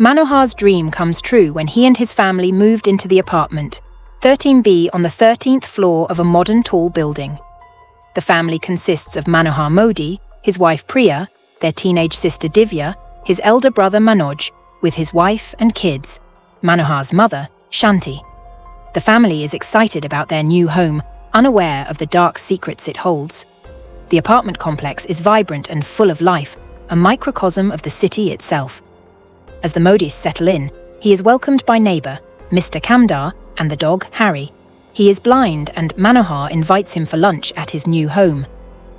Manohar's dream comes true when he and his family moved into the apartment, 13B, on the 13th floor of a modern tall building. The family consists of Manohar Modi, his wife Priya, their teenage sister Divya, his elder brother Manoj, with his wife and kids, Manohar's mother, Shanti. The family is excited about their new home, unaware of the dark secrets it holds. The apartment complex is vibrant and full of life, a microcosm of the city itself. As the Modis settle in, he is welcomed by neighbour, Mr. Kamdar, and the dog, Harry. He is blind and Manohar invites him for lunch at his new home.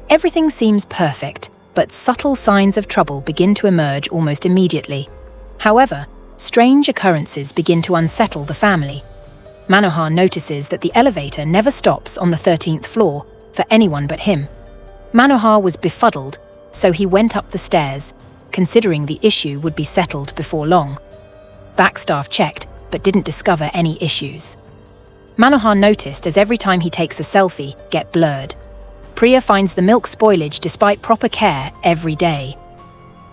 Everything seems perfect, but subtle signs of trouble begin to emerge almost immediately. However, strange occurrences begin to unsettle the family. Manohar notices that the elevator never stops on the 13th floor for anyone but him. Manohar was befuddled, so he went up the stairs, considering the issue would be settled before long. Backstaff checked, but didn't discover any issues. Manohar noticed as every time he takes a selfie, get blurred. Priya finds the milk spoilage despite proper care every day.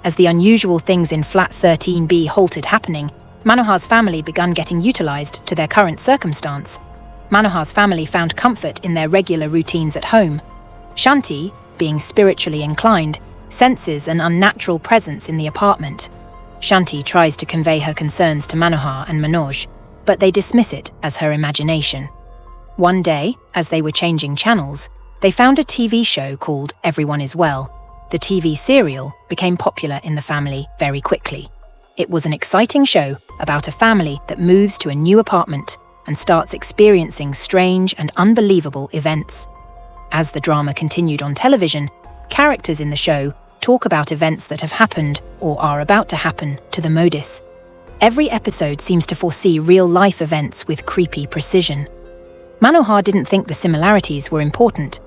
As the unusual things in flat 13B halted happening, Manohar's family began getting utilised to their current circumstance. Manohar's family found comfort in their regular routines at home. Shanti, being spiritually inclined, senses an unnatural presence in the apartment. Shanti tries to convey her concerns to Manohar and Manoj, but they dismiss it as her imagination. One day, as they were changing channels, they found a TV show called Everyone is Well. The TV serial became popular in the family very quickly. It was an exciting show about a family that moves to a new apartment and starts experiencing strange and unbelievable events. As the drama continued on television, characters in the show talk about events that have happened or are about to happen to the Modis. Every episode seems to foresee real-life events with creepy precision. Manohar didn't think the similarities were important.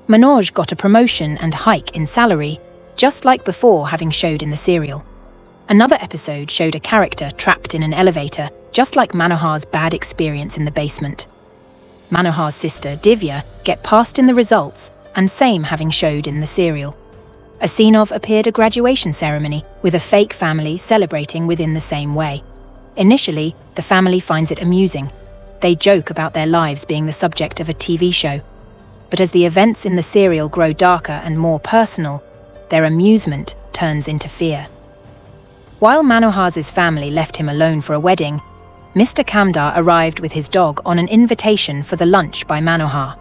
Manoj got a promotion and hike in salary, just like before having showed in the serial. Another episode showed a character trapped in an elevator, just like Manohar's bad experience in the basement. Manohar's sister, Divya, get passed in the results, and same having showed in the serial. A scene of appeared a graduation ceremony with a fake family celebrating within the same way. Initially, the family finds it amusing. They joke about their lives being the subject of a TV show. But as the events in the serial grow darker and more personal, their amusement turns into fear. While Manohar's family left him alone for a wedding, Mr. Kamdar arrived with his dog on an invitation for the lunch by Manohar.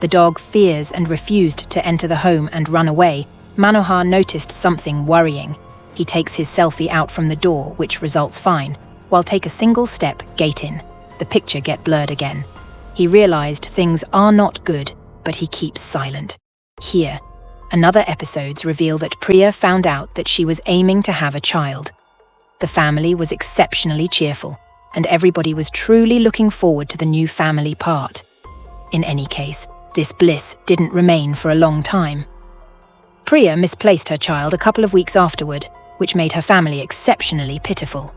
The dog fears and refused to enter the home and run away. Manohar noticed something worrying. He takes his selfie out from the door, which results fine, while take a single step gate in. The picture get blurred again. He realized things are not good, but he keeps silent. Here, another episodes reveal that Priya found out that she was aiming to have a child. The family was exceptionally cheerful, and everybody was truly looking forward to the new family part. In any case, this bliss didn't remain for a long time. Priya misplaced her child a couple of weeks afterward, which made her family exceptionally pitiful.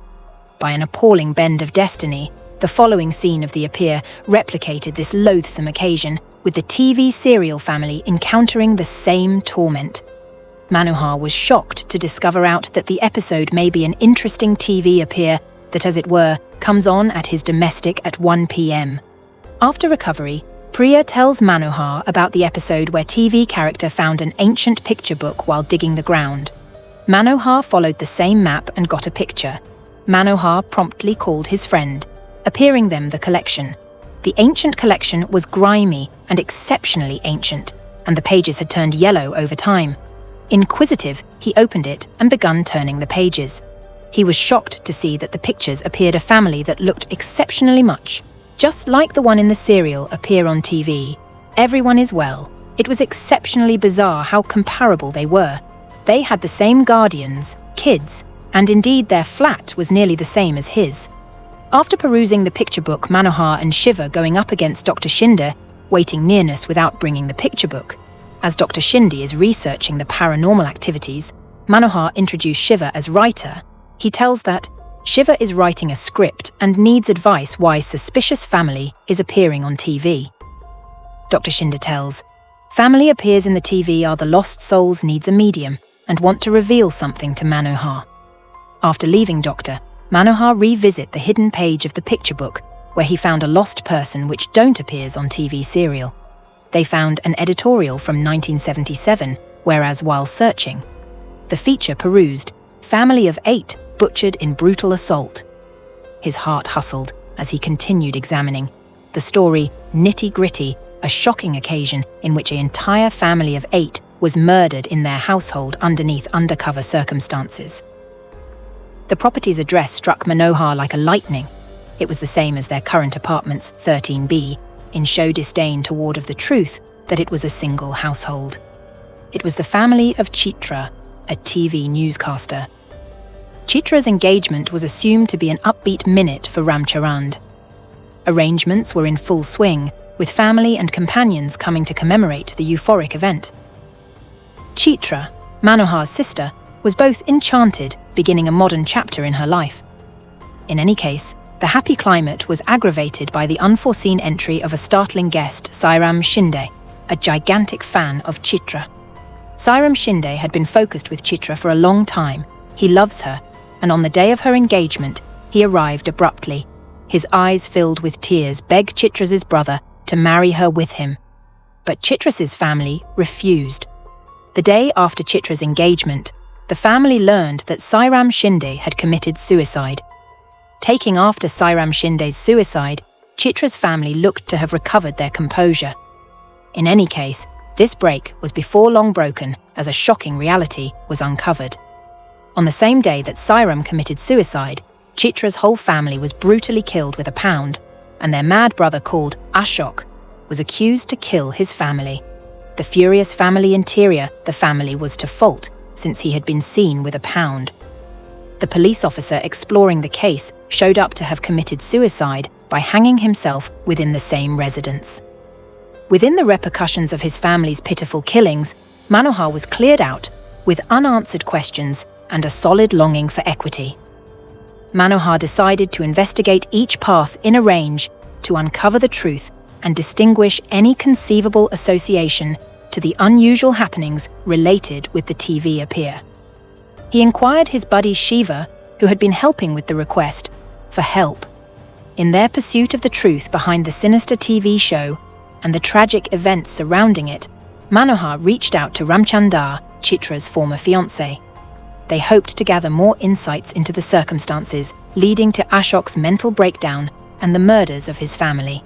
By an appalling bend of destiny, the following scene of the appear replicated this loathsome occasion, with the TV serial family encountering the same torment. Manohar was shocked to discover out that the episode may be an interesting TV appear that, as it were, comes on at his domestic at 1 p.m. After recovery, Priya tells Manohar about the episode where TV character found an ancient picture book while digging the ground. Manohar followed the same map and got a picture. Manohar promptly called his friend, appearing them the collection. The ancient collection was grimy and exceptionally ancient, and the pages had turned yellow over time. Inquisitive, he opened it and began turning the pages. He was shocked to see that the pictures appeared a family that looked exceptionally much just like the one in the serial appear on TV. Everyone is well. It was exceptionally bizarre how comparable they were. They had the same guardians, kids, and indeed their flat was nearly the same as his. After perusing the picture book, Manohar and Shiva going up against Dr. Shinde, waiting nearness without bringing the picture book. As Dr. Shinde is researching the paranormal activities, Manohar introduced Shiva as writer. He tells that Shiva is writing a script and needs advice why suspicious family is appearing on TV. Dr. Shinde tells, family appears in the TV are the lost souls needs a medium and want to reveal something to Manohar. After leaving Doctor, Manohar revisit the hidden page of the picture book where he found a lost person which don't appears on TV serial. They found an editorial from 1977, whereas while searching, the feature perused, "Family of 8 butchered in brutal assault." His heart hustled as he continued examining. The story, nitty-gritty, a shocking occasion in which an entire family of 8 was murdered in their household underneath undercover circumstances. The property's address struck Manohar like a lightning. It was the same as their current apartments, 13B, in show disdain toward of the truth that it was a single household. It was the family of Chitra, a TV newscaster. Chitra's engagement was assumed to be an upbeat minute for Ramcharand. Arrangements were in full swing, with family and companions coming to commemorate the euphoric event. Chitra, Manohar's sister, was both enchanted, beginning a modern chapter in her life. In any case, the happy climate was aggravated by the unforeseen entry of a startling guest, Sairam Shinde, a gigantic fan of Chitra. Sairam Shinde had been focused with Chitra for a long time. He loves her, and on the day of her engagement, he arrived abruptly. His eyes filled with tears, begged Chitra's brother to marry her with him. But Chitra's family refused. The day after Chitra's engagement, the family learned that Sairam Shinde had committed suicide. Taking after Sairam Shinde's suicide, Chitra's family looked to have recovered their composure. In any case, this break was before long broken as a shocking reality was uncovered. On the same day that Sairam committed suicide, Chitra's whole family was brutally killed with a pound, and their mad brother called Ashok was accused to kill his family. The furious family interior the family was to fault since he had been seen with a pound. The police officer exploring the case showed up to have committed suicide by hanging himself within the same residence. Within the repercussions of his family's pitiful killings, Manohar was cleared out with unanswered questions and a solid longing for equity. Manohar decided to investigate each path in a range to uncover the truth and distinguish any conceivable association to the unusual happenings related with the TV appear. He inquired his buddy Shiva, who had been helping with the request, for help. In their pursuit of the truth behind the sinister TV show and the tragic events surrounding it, Manohar reached out to Ramchandar, Chitra's former fiancé. They hoped to gather more insights into the circumstances leading to Ashok's mental breakdown and the murders of his family.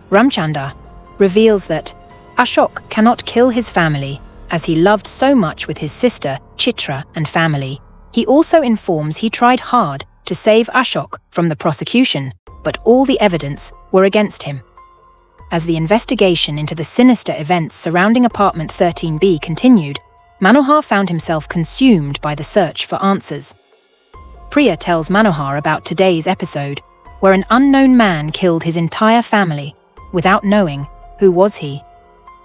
Ramchandar reveals that Ashok cannot kill his family as he loved so much with his sister, Chitra, and family. He also informs he tried hard to save Ashok from the prosecution, but all the evidence were against him. As the investigation into the sinister events surrounding apartment 13B continued, Manohar found himself consumed by the search for answers. Priya tells Manohar about today's episode, where an unknown man killed his entire family without knowing who was he.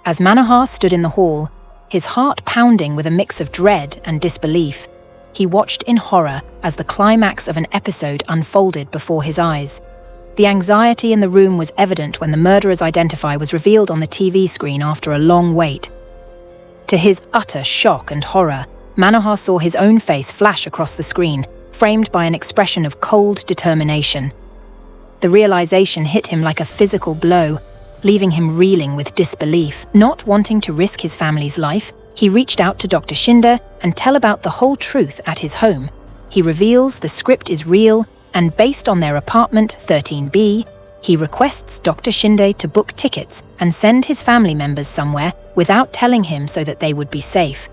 As Manohar stood in the hall, his heart pounding with a mix of dread and disbelief, he watched in horror as the climax of an episode unfolded before his eyes. The anxiety in the room was evident when the murderer's identity was revealed on the TV screen after a long wait. To his utter shock and horror, Manohar saw his own face flash across the screen, framed by an expression of cold determination. The realization hit him like a physical blow, leaving him reeling with disbelief. Not wanting to risk his family's life, he reached out to Dr. Shinde and tell about the whole truth at his home. He reveals the script is real, and based on their apartment 13B, he requests Dr. Shinde to book tickets and send his family members somewhere without telling him so that they would be safe.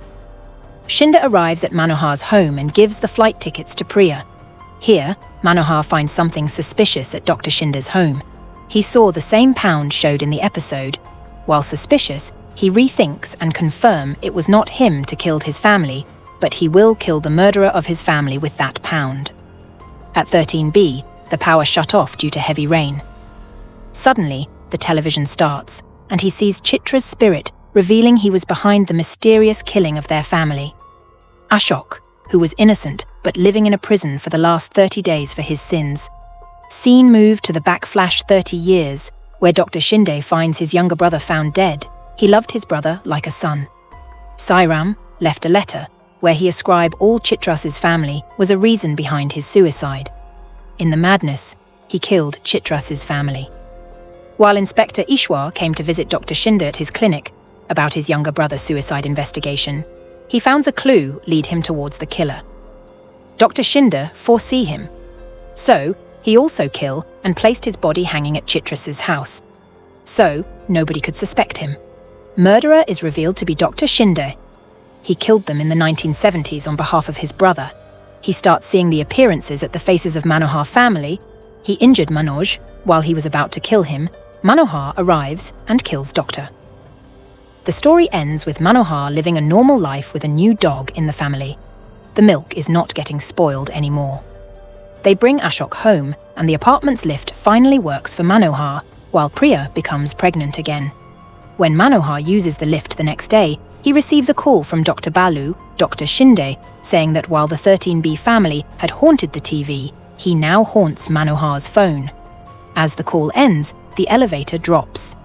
Shinde arrives at Manohar's home and gives the flight tickets to Priya. Here, Manohar finds something suspicious at Dr. Shinde's home. He saw the same pound showed in the episode. While suspicious, he rethinks and confirms it was not him to kill his family, but he will kill the murderer of his family with that pound. At 13B, the power shut off due to heavy rain. Suddenly, the television starts, and he sees Chitra's spirit revealing he was behind the mysterious killing of their family. Ashok, who was innocent but living in a prison for the last 30 days for his sins. Scene moved to the backflash 30 years, where Dr. Shinde finds his younger brother found dead. He loved his brother like a son. Sairam left a letter, where he ascribed all Chitras's family, was a reason behind his suicide. In the madness, he killed Chitras's family. While Inspector Ishwar came to visit Dr. Shinde at his clinic about his younger brother's suicide investigation, he found a clue lead him towards the killer. Dr. Shinde foresee him. So, he also killed and placed his body hanging at Chitras's house. So, nobody could suspect him. Murderer is revealed to be Dr. Shinde. He killed them in the 1970s on behalf of his brother. He starts seeing the appearances at the faces of Manohar family. He injured Manoj. While he was about to kill him, Manohar arrives and kills Doctor. The story ends with Manohar living a normal life with a new dog in the family. The milk is not getting spoiled anymore. They bring Ashok home, and the apartment's lift finally works for Manohar, while Priya becomes pregnant again. When Manohar uses the lift the next day, he receives a call from Dr. Balu, Dr. Shinde, saying that while the 13B family had haunted the TV, he now haunts Manohar's phone. As the call ends, the elevator drops.